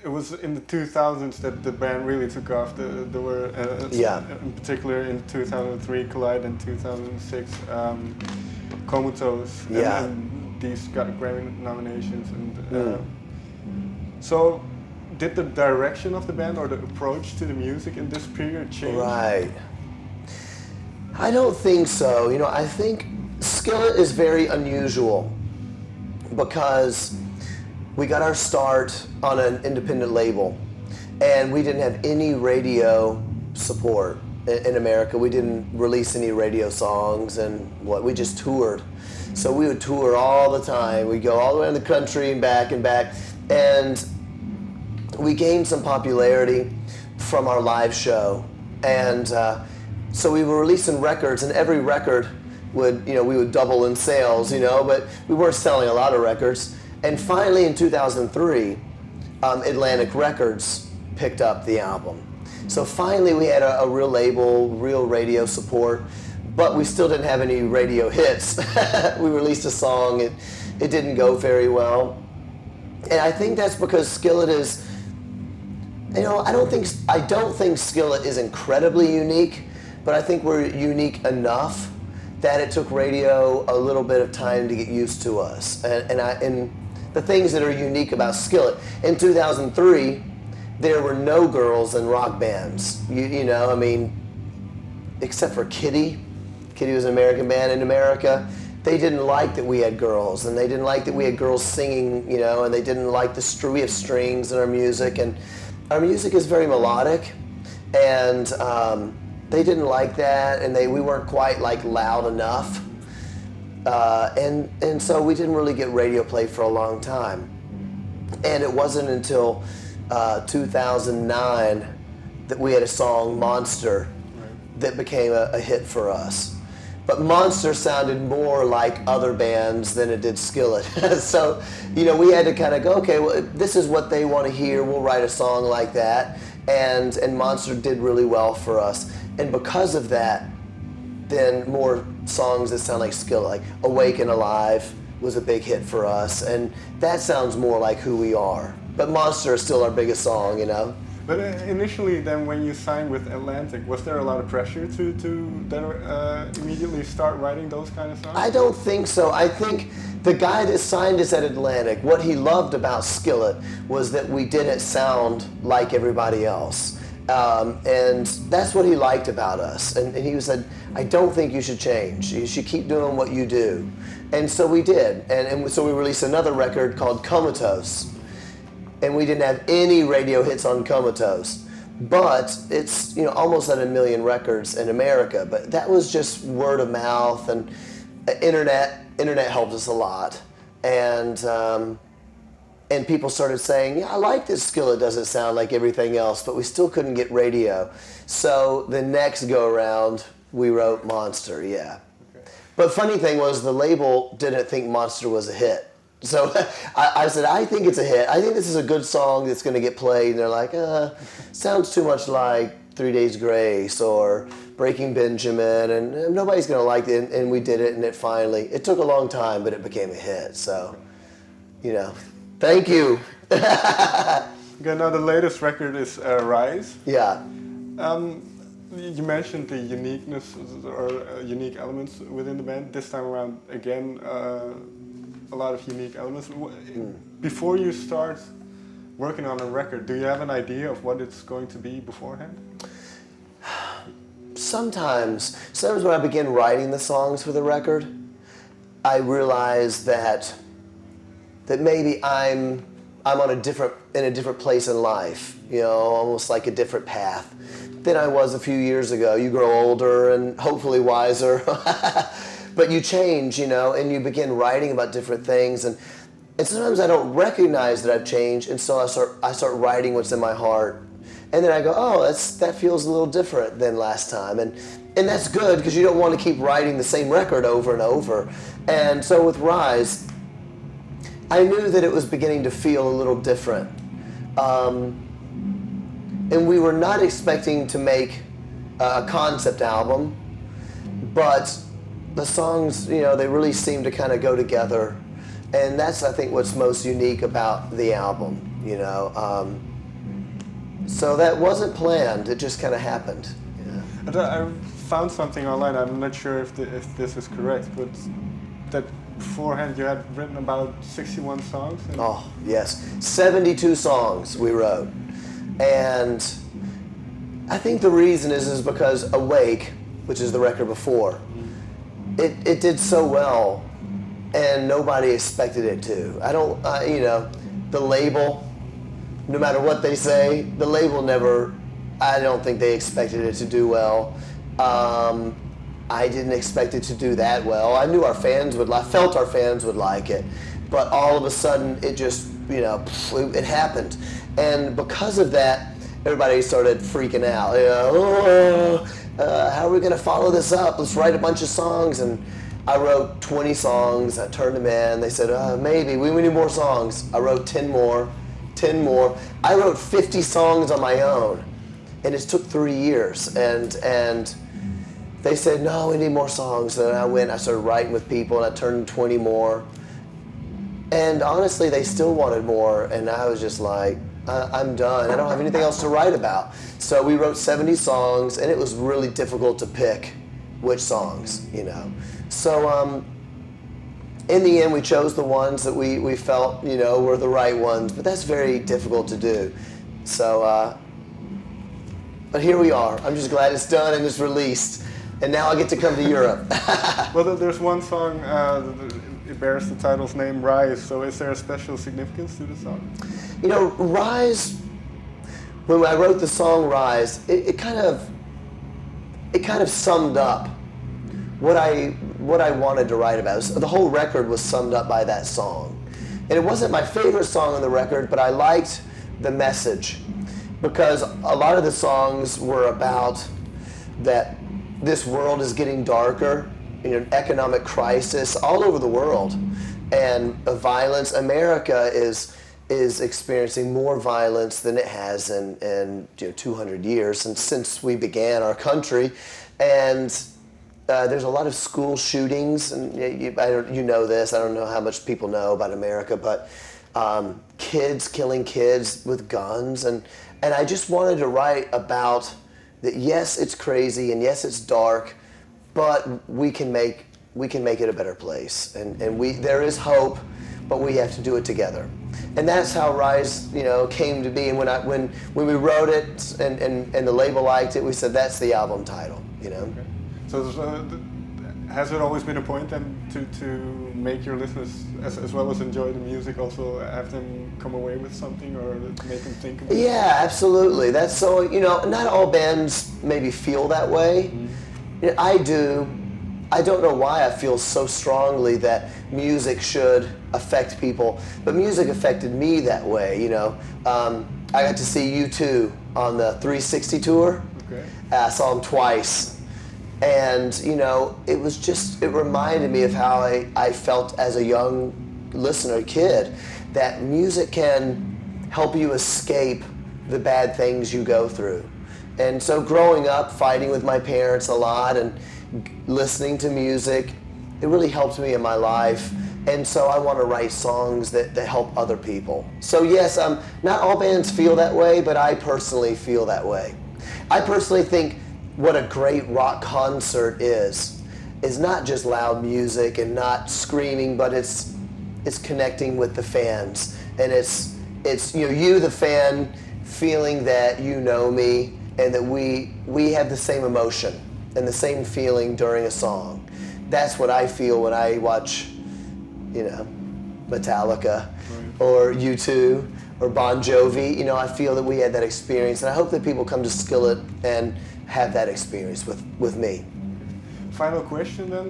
it was in the 2000s that the band really took off. There were, in particular in 2003, Collide, and 2006, Comatose. And these got Grammy nominations. And so, did the direction of the band or the approach to the music in this period change? Right. I don't think so. You know, I think Skillet is very unusual because we got our start on an independent label, and we didn't have any radio support in America. We didn't release any radio songs, and we just toured. So we would tour all the time. We'd go all the way in the country and back, and we gained some popularity from our live show. And so we were releasing records, and every record would, we would double in sales, but we weren't selling a lot of records. And finally in 2003, Atlantic Records picked up the album. So finally we had a real label, real radio support, but we still didn't have any radio hits. We released a song, it didn't go very well. And I think that's because Skillet is, I don't think Skillet is incredibly unique, but I think we're unique enough that it took radio a little bit of time to get used to us. And the things that are unique about Skillet. In 2003, there were no girls in rock bands. Except for Kitty. Kitty was an American band in America. They didn't like that we had girls, and they didn't like that we had girls singing, and they didn't like we have strings in our music, and our music is very melodic, and they didn't like that, and we weren't quite loud enough. And so we didn't really get radio play for a long time. And it wasn't until 2009 that we had a song, Monster, that became a hit for us. But Monster sounded more like other bands than it did Skillet. So, we had to kind of go, okay, well, this is what they want to hear, we'll write a song like that. And Monster did really well for us. And because of that, then more songs that sound like Skillet, like Awake and Alive was a big hit for us, and that sounds more like who we are. But Monster is still our biggest song, But initially then when you signed with Atlantic, was there a lot of pressure to then immediately start writing those kind of songs? I don't think so. I think the guy that signed us at Atlantic, what he loved about Skillet was that we didn't sound like everybody else. And that's what he liked about us. And he said, I don't think you should change. You should keep doing what you do. And so we did. And so we released another record called Comatose. And we didn't have any radio hits on Comatose. But it's almost at 1 million records in America. But that was just word of mouth, and internet helped us a lot. And people started saying, I like this Skillet doesn't sound like everything else, but we still couldn't get radio. So the next go-around, we wrote Monster, Okay. But funny thing was, the label didn't think Monster was a hit. So I said, I think it's a hit. I think this is a good song that's going to get played. And they're like, sounds too much like 3 Days Grace or Breaking Benjamin, and nobody's going to like it. And we did it, and it took a long time, but it became a hit. So, thank you. Okay, now the latest record is Rise. Yeah. You mentioned the uniqueness or unique elements within the band. This time around, again, a lot of unique elements. Before you start working on a record, do you have an idea of what it's going to be beforehand? Sometimes when I begin writing the songs for the record, I realize that maybe I'm in a different place in life, almost like a different path than I was a few years ago. You grow older and hopefully wiser, but you change, and you begin writing about different things, and sometimes I don't recognize that I've changed, and so I start writing what's in my heart, and then I go, oh, that feels a little different than last time, and that's good because you don't want to keep writing the same record over and over. And so with Rise, I knew that it was beginning to feel a little different. And we were not expecting to make a concept album, but the songs, they really seemed to kind of go together. And that's, I think, what's most unique about the album, you know. So that wasn't planned, it just kind of happened. I found something online, I'm not sure if this is correct, but that beforehand you had written about 61 songs? Oh, yes. 72 songs we wrote. And I think the reason is because Awake, which is the record before, it did so well and nobody expected it to. I don't, you know, the label, no matter what they say, the label never, I don't think they expected it to do well. I didn't expect it to do that well. I knew our fans would, I felt our fans would like it, but all of a sudden it just, you know, it happened. And because of that, everybody started freaking out. You know, how are we going to follow this up? Let's write a bunch of songs. And I wrote 20 songs. I turned them in. They said, maybe, we need more songs. I wrote 10 more. I wrote 50 songs on my own, and it took 3 years. And they said, no, we need more songs. And I started writing with people, and I turned 20 more. And honestly, they still wanted more, and I was just like, I'm done. I don't have anything else to write about. So we wrote 70 songs, and it was really difficult to pick which songs, you know. So in the end, we chose the ones that we felt, you know, were the right ones, but that's very difficult to do. So, but here we are. I'm just glad it's done and it's released, and now I get to come to Europe. Well, there's one song, it bears the title's name, Rise, so is there a special significance to the song? You know, Rise, when I wrote the song Rise, it kind of summed up what I wanted to write about. The whole record was summed up by that song. And it wasn't my favorite song on the record, but I liked the message, because a lot of the songs were about that this world is getting darker, you know, an economic crisis all over the world, and violence. America is experiencing more violence than it has in 200 years since we began our country. And there's a lot of school shootings, and you know this, I don't know how much people know about America, but kids killing kids with guns, and I just wanted to write about that. Yes, it's crazy, and yes, it's dark, but we can make it a better place, and there is hope, but we have to do it together. And that's how Rise, you know, came to be. And when we wrote it and the label liked it, we said that's the album title, you know. Okay. So has it always been a point then to make your listeners, as well as enjoy the music, also have them come away with something, or make them think about it? Yeah, absolutely. That's so, you know, not all bands maybe feel that way. Mm-hmm. You know, I do. I don't know why I feel so strongly that music should affect people, but music affected me that way, you know. I got to see U2 on the 360 tour. Okay. I saw them twice. And, you know, it reminded me of how I felt as a young listener, kid, that music can help you escape the bad things you go through. And so growing up, fighting with my parents a lot and listening to music, it really helped me in my life. And so I want to write songs that help other people. So yes, not all bands feel that way, but I personally feel that way. I personally think what a great rock concert is not just loud music and not screaming, but it's connecting with the fans. And it's you know, you the fan feeling that you know me and that we have the same emotion and the same feeling during a song. That's what I feel when I watch, you know, Metallica or U2 or Bon Jovi. You know, I feel that we had that experience, and I hope that people come to Skillet and have that experience with me. Final question then.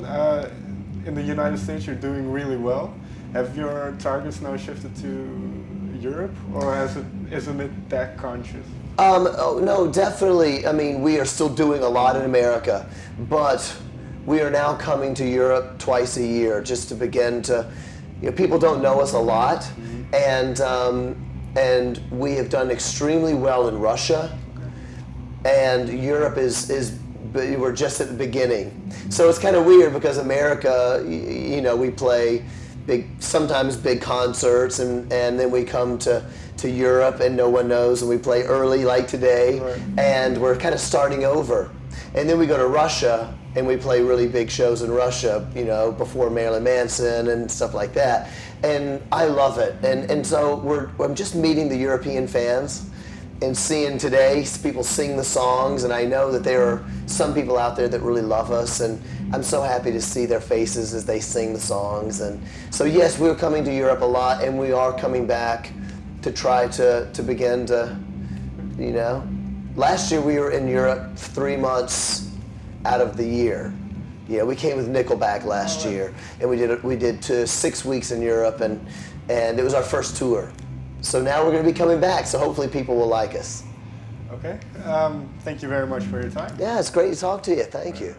In the United States, you're doing really well. Have your targets now shifted to Europe, or isn't it that conscious? Oh, no, definitely. I mean, we are still doing a lot in America, but we are now coming to Europe twice a year just to begin to, you know, people don't know us a lot, and we have done extremely well in Russia, and Europe we're just at the beginning. So it's kind of weird because America, you know, we play sometimes big concerts, and then we come to Europe and no one knows, and we play early like today, Right. and we're kind of starting over. And then we go to Russia and we play really big shows in Russia, you know, before Marilyn Manson and stuff like that. And I love it. And so I'm just meeting the European fans and seeing today people sing the songs, and I know that there are some people out there that really love us, and I'm so happy to see their faces as they sing the songs. And so yes, we're coming to Europe a lot, and we are coming back to try to begin to, you know. Last year we were in Europe 3 months out of the year. Yeah, we came with Nickelback last year, and we did 6 weeks in Europe, and it was our first tour. So now we're going to be coming back, so hopefully people will like us. Okay. Thank you very much for your time. Yeah, it's great to talk to you. Thank you.